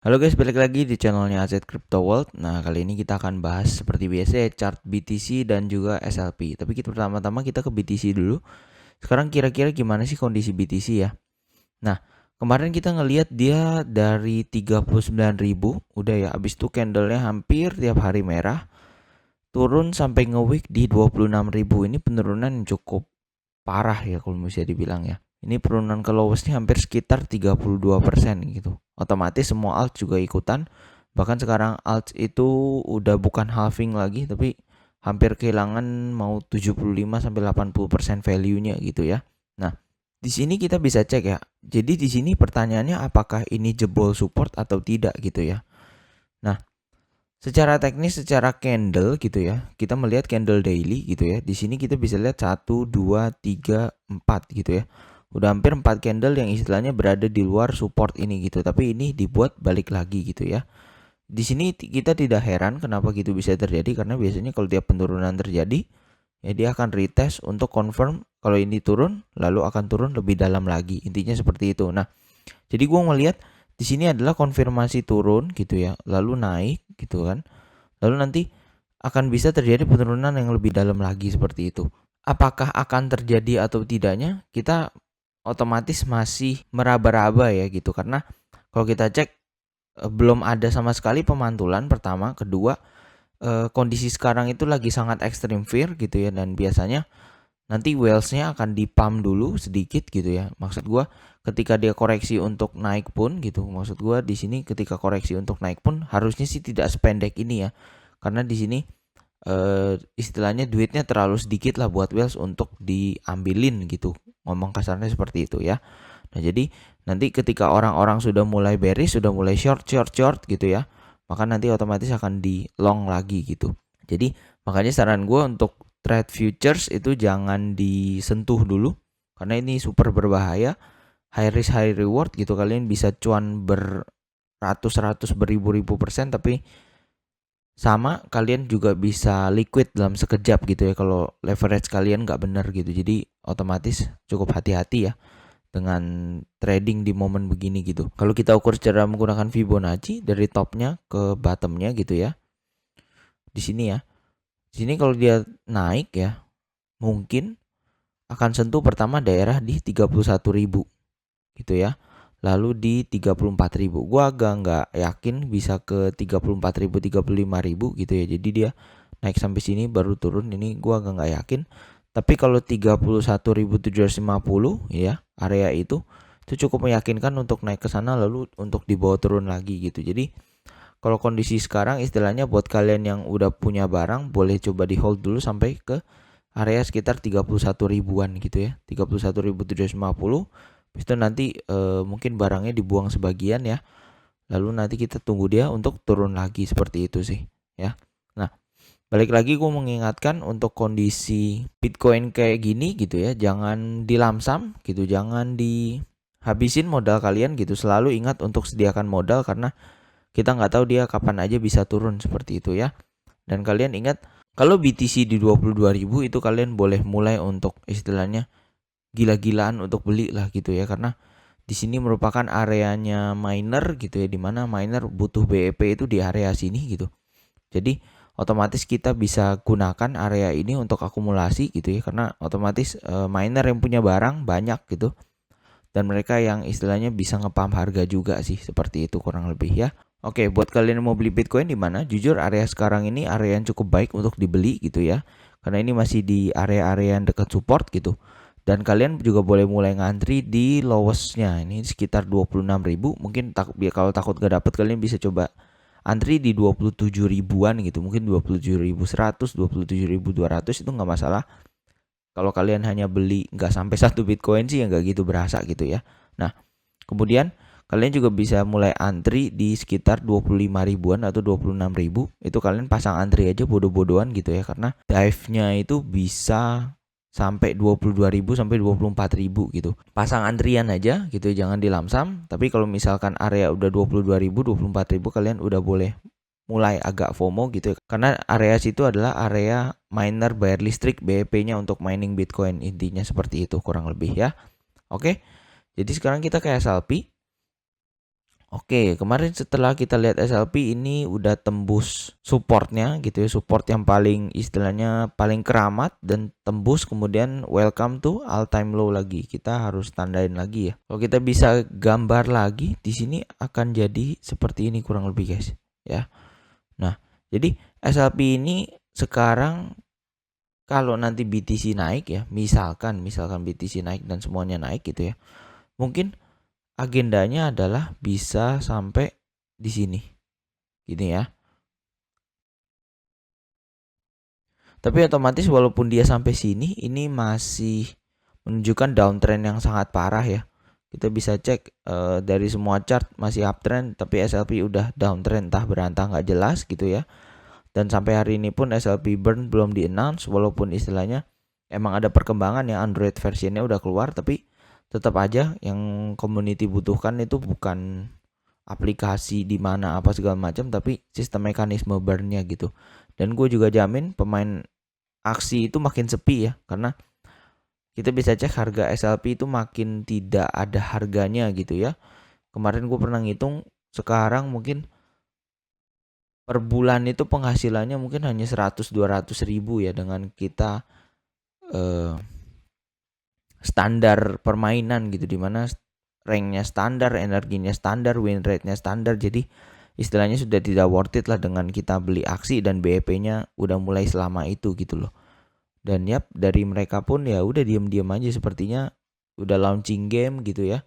Halo guys, balik lagi di channelnya Aset Crypto World. Nah, kali ini kita akan bahas seperti biasa ya, chart BTC dan juga SLP. Tapi kita pertama-tama kita ke BTC dulu. Sekarang kira-kira gimana sih kondisi BTC ya? Nah, kemarin kita ngelihat dia dari 39.000, udah ya, abis itu candlenya hampir tiap hari merah, turun sampai nge-wick di 26.000. Ini penurunan yang cukup parah ya kalau bisa dibilang ya. Ini penurunan ke lowestnya hampir sekitar 32% gitu. Otomatis semua alt juga ikutan. Bahkan sekarang alt itu udah bukan halving lagi, tapi hampir kehilangan mau 75 sampai 80% value-nya gitu ya. Nah, di sini kita bisa cek ya. Jadi di sini pertanyaannya apakah ini jebol support atau tidak gitu ya. Nah, secara teknis, secara candle gitu ya, kita melihat candle daily gitu ya. Di sini kita bisa lihat 1, 2, 3, 4 gitu ya. Udah hampir 4 candle yang istilahnya berada di luar support ini gitu. Tapi ini dibuat balik lagi gitu ya. Di sini kita tidak heran kenapa gitu bisa terjadi, karena biasanya kalau tiap penurunan terjadi, ya dia akan retest untuk confirm kalau ini turun, lalu akan turun lebih dalam lagi. Intinya seperti itu. Nah, jadi gue ngelihat di sini adalah konfirmasi turun gitu ya, lalu naik gitu kan. Lalu nanti akan bisa terjadi penurunan yang lebih dalam lagi seperti itu. Apakah akan terjadi atau tidaknya, kita otomatis masih meraba-raba ya gitu. Karena kalau kita cek belum ada sama sekali pemantulan pertama, kedua kondisi sekarang itu lagi sangat extreme fear gitu ya, dan biasanya nanti whales-nya akan dipump dulu sedikit gitu ya. Maksud gua ketika dia koreksi untuk naik pun gitu. Maksud gua di sini ketika koreksi untuk naik pun harusnya sih tidak sependek ini ya. Karena di sini istilahnya duitnya terlalu sedikit lah buat whales untuk diambilin gitu. Ngomong kasarnya seperti itu ya. Nah, jadi nanti ketika orang-orang sudah mulai bearish, sudah mulai short gitu ya, maka nanti otomatis akan di long lagi gitu. Jadi makanya saran gue untuk trade futures itu jangan disentuh dulu, karena ini super berbahaya. High risk high reward gitu, kalian bisa cuan beratus-ratus beribu-ribu persen, tapi sama kalian juga bisa liquid dalam sekejap gitu ya kalau leverage kalian nggak bener gitu. Jadi otomatis cukup hati-hati ya dengan trading di momen begini gitu. Kalau kita ukur secara menggunakan Fibonacci dari topnya ke bottomnya gitu ya, di sini ya, di sini kalau dia naik ya, mungkin akan sentuh pertama daerah di 31.000 gitu ya, lalu di 34.000. Gua agak nggak yakin bisa ke 34.000, 35.000 gitu ya. Jadi dia naik sampai sini baru turun, ini gua agak nggak yakin. Tapi kalau 31.750 ya, area itu cukup meyakinkan untuk naik ke sana lalu untuk dibawa turun lagi gitu. Jadi kalau kondisi sekarang istilahnya buat kalian yang udah punya barang, boleh coba di hold dulu sampai ke area sekitar 31 ribuan gitu ya, 31.750. Habis itu nanti mungkin barangnya dibuang sebagian ya, lalu nanti kita tunggu dia untuk turun lagi seperti itu sih ya. Nah, balik lagi gue mengingatkan untuk kondisi Bitcoin kayak gini gitu ya, jangan dilamsam gitu, jangan dihabisin modal kalian gitu. Selalu ingat untuk sediakan modal, karena kita nggak tahu dia kapan aja bisa turun seperti itu ya. Dan kalian ingat, kalau BTC di 22.000 itu kalian boleh mulai untuk istilahnya gila-gilaan untuk beli lah gitu ya, karena di sini merupakan areanya miner gitu ya, dimana miner butuh BEP itu di area sini gitu. Jadi otomatis kita bisa gunakan area ini untuk akumulasi gitu ya, karena otomatis miner yang punya barang banyak gitu, dan mereka yang istilahnya bisa ngepump harga juga sih, seperti itu kurang lebih ya. Oke, buat kalian yang mau beli Bitcoin di mana? Jujur area sekarang ini area yang cukup baik untuk dibeli gitu ya. Karena ini masih di area-area yang dekat support gitu. Dan kalian juga boleh mulai ngantri di lowestnya. Ini sekitar 26.000. Mungkin kalau takut gak dapet, kalian bisa coba antri di 27 ribuan gitu. Mungkin 27.100, 27.200 itu nggak masalah. Kalau kalian hanya beli nggak sampai 1 Bitcoin sih ya nggak gitu berasa gitu ya. Nah, kemudian kalian juga bisa mulai antri di sekitar 25 ribuan atau 26.000. Itu kalian pasang antri aja bodoh-bodohan gitu ya, karena dive-nya itu bisa sampai 22.000 sampai 24.000 gitu. Pasang antrian aja gitu, jangan dilamsam. Tapi kalau misalkan area udah 22.000, 24.000, kalian udah boleh mulai agak FOMO gitu ya. Karena area situ adalah area miner bayar listrik BEP-nya untuk mining Bitcoin. Intinya seperti itu kurang lebih ya. Oke. Jadi sekarang kita ke SLP. Oke, kemarin setelah kita lihat SLP ini udah tembus supportnya gitu ya, support yang paling istilahnya paling keramat dan tembus, kemudian welcome to all time low lagi. Kita harus tandain lagi ya. Kalau kita bisa gambar lagi di sini akan jadi seperti ini kurang lebih guys ya. Nah, jadi SLP ini sekarang kalau nanti BTC naik ya, misalkan BTC naik dan semuanya naik gitu ya. Mungkin agendanya adalah bisa sampai di sini. Gini ya. Tapi otomatis walaupun dia sampai sini, ini masih menunjukkan downtrend yang sangat parah ya. Kita bisa cek dari semua chart masih uptrend, tapi SLP udah downtrend, entah berantah nggak jelas gitu ya. Dan sampai hari ini pun SLP burn belum di announce, walaupun istilahnya emang ada perkembangan ya, Android versionnya udah keluar, tapi tetap aja yang community butuhkan itu bukan aplikasi di mana apa segala macam, tapi sistem mekanisme burnnya gitu. Dan gue juga jamin pemain aksi itu makin sepi ya, karena kita bisa cek harga SLP itu makin tidak ada harganya gitu ya. Kemarin gue pernah ngitung, sekarang mungkin per bulan itu penghasilannya mungkin hanya 100-200 ribu ya, dengan kita standar permainan gitu, dimana ranknya standar, energinya standar, win rate-nya standar. Jadi istilahnya sudah tidak worth it lah dengan kita beli aksi dan BEP-nya udah mulai selama itu gitu loh. Dan yap, dari mereka pun ya udah diam-diam aja sepertinya udah launching game gitu ya.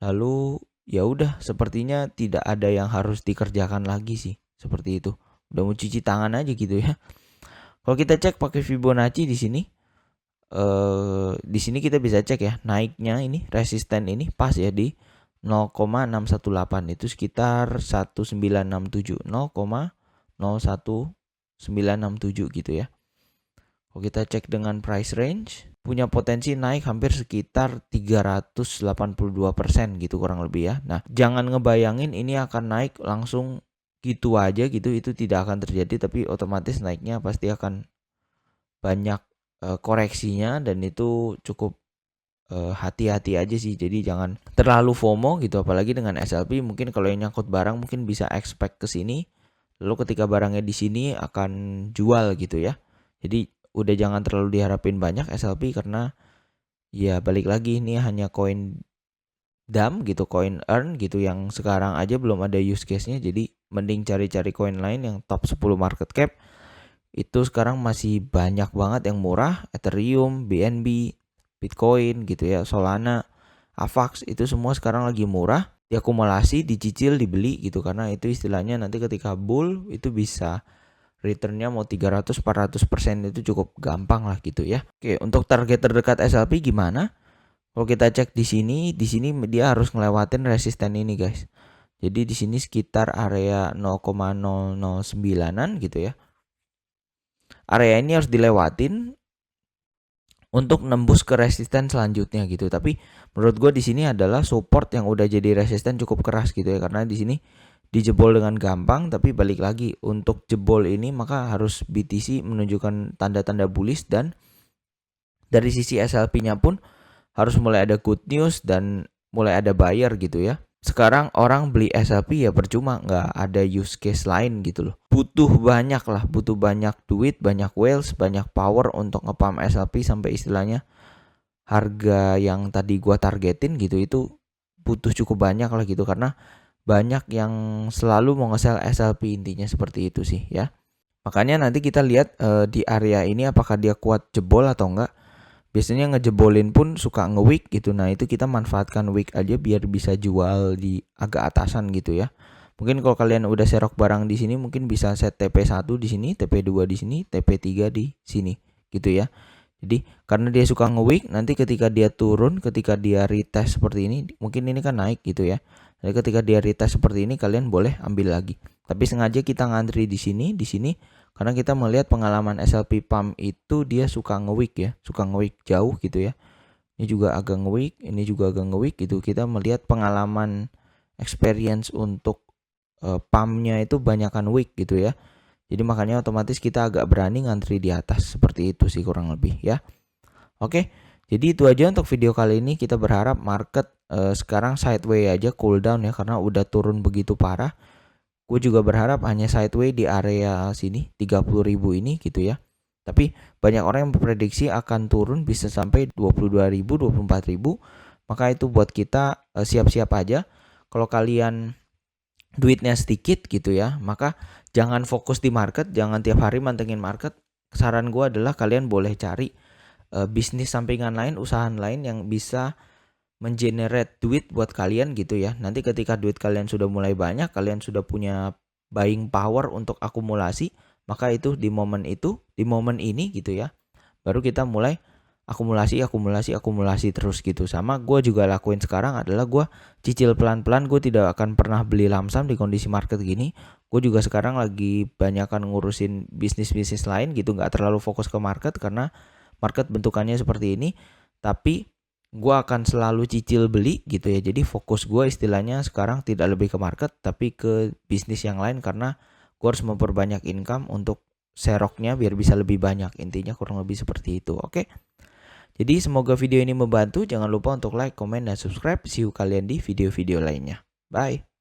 Lalu ya udah sepertinya tidak ada yang harus dikerjakan lagi sih, seperti itu. Udah mau cuci tangan aja gitu ya. Kalau kita cek pakai Fibonacci di sini, di sini kita bisa cek ya, naiknya ini resisten ini pas ya di 0,618, itu sekitar 1967, 0,01967 gitu ya. Kalau kita cek dengan price range, punya potensi naik hampir sekitar 382% gitu kurang lebih ya. Nah, jangan ngebayangin ini akan naik langsung gitu aja gitu, itu tidak akan terjadi, tapi otomatis naiknya pasti akan banyak koreksinya, dan itu cukup hati-hati aja sih. Jadi jangan terlalu FOMO gitu, apalagi dengan SLP. Mungkin kalau yang nyangkut barang mungkin bisa expect ke sini, lalu ketika barangnya di sini akan jual gitu ya. Jadi udah jangan terlalu diharapin banyak SLP, karena ya balik lagi ini hanya koin DAM gitu, koin earn gitu, yang sekarang aja belum ada use case-nya. Jadi mending cari-cari koin lain yang top 10 market cap. Itu sekarang masih banyak banget yang murah, Ethereum, BNB, Bitcoin gitu ya, Solana, Avax, itu semua sekarang lagi murah, diakumulasi, dicicil, dibeli gitu, karena itu istilahnya nanti ketika bull itu bisa returnnya mau 300-400% itu cukup gampang lah gitu ya. Oke, untuk target terdekat SLP gimana? Kalau kita cek di sini dia harus ngelewatin resisten ini guys. Jadi di sini sekitar area 0,009-an gitu ya. Area ini harus dilewatin untuk nembus ke resisten selanjutnya gitu. Tapi menurut gue di sini adalah support yang udah jadi resisten cukup keras gitu ya, karena di sini dijebol dengan gampang. Tapi balik lagi, untuk jebol ini maka harus BTC menunjukkan tanda-tanda bullish, dan dari sisi SLP-nya pun harus mulai ada good news dan mulai ada buyer gitu ya. Sekarang orang beli SLP ya percuma, nggak ada use case lain gitu loh. Butuh banyak duit, banyak whales, banyak power untuk ngepump SLP sampai istilahnya harga yang tadi gua targetin gitu, itu butuh cukup banyak lah gitu, karena banyak yang selalu mau nge-sell SLP, intinya seperti itu sih ya. Makanya nanti kita lihat di area ini apakah dia kuat jebol atau enggak. Biasanya ngejebolin pun suka nge-wick gitu. Nah, itu kita manfaatkan wick aja biar bisa jual di agak atasan gitu ya. Mungkin kalau kalian udah serok barang di sini, mungkin bisa set TP1 di sini, TP2 di sini, TP3 di sini gitu ya. Jadi karena dia suka nge-wick, nanti ketika dia turun, ketika dia retest seperti ini, mungkin ini kan naik gitu ya. Jadi ketika dia retest seperti ini, kalian boleh ambil lagi. Tapi sengaja kita ngantri di sini, karena kita melihat pengalaman SLP pump itu dia suka nge-wick ya, suka nge-wick jauh gitu ya. Ini juga agak nge-wick, ini juga agak nge-wick gitu. Kita melihat pengalaman experience untuk pumpnya itu banyakan wick gitu ya. Jadi makanya otomatis kita agak berani ngantri di atas, seperti itu sih kurang lebih ya. Oke, jadi itu aja untuk video kali ini. Kita berharap market sekarang sideway aja, cool down ya, karena udah turun begitu parah. Gue juga berharap hanya sideway di area sini 30.000 ini gitu ya. Tapi banyak orang yang memprediksi akan turun bisa sampai 22.000, 24.000. Maka itu buat kita siap-siap aja. Kalau kalian duitnya sedikit gitu ya, maka jangan fokus di market, jangan tiap hari mantengin market. Saran gue adalah kalian boleh cari bisnis sampingan lain, usaha lain yang bisa mengenerate duit buat kalian gitu ya. Nanti ketika duit kalian sudah mulai banyak, kalian sudah punya buying power untuk akumulasi, maka itu di momen ini gitu ya, baru kita mulai akumulasi terus gitu. Sama gue juga lakuin sekarang adalah gue cicil pelan-pelan. Gue tidak akan pernah beli lamsam di kondisi market gini. Gue juga sekarang lagi banyakan ngurusin bisnis lain gitu, nggak terlalu fokus ke market karena market bentukannya seperti ini. Tapi gue akan selalu cicil beli gitu ya. Jadi fokus gue istilahnya sekarang tidak lebih ke market tapi ke bisnis yang lain, karena gue harus memperbanyak income untuk seroknya biar bisa lebih banyak. Intinya kurang lebih seperti itu. Oke. Jadi semoga video ini membantu. Jangan lupa untuk like, komen, dan subscribe. See you kalian di video-video lainnya. Bye.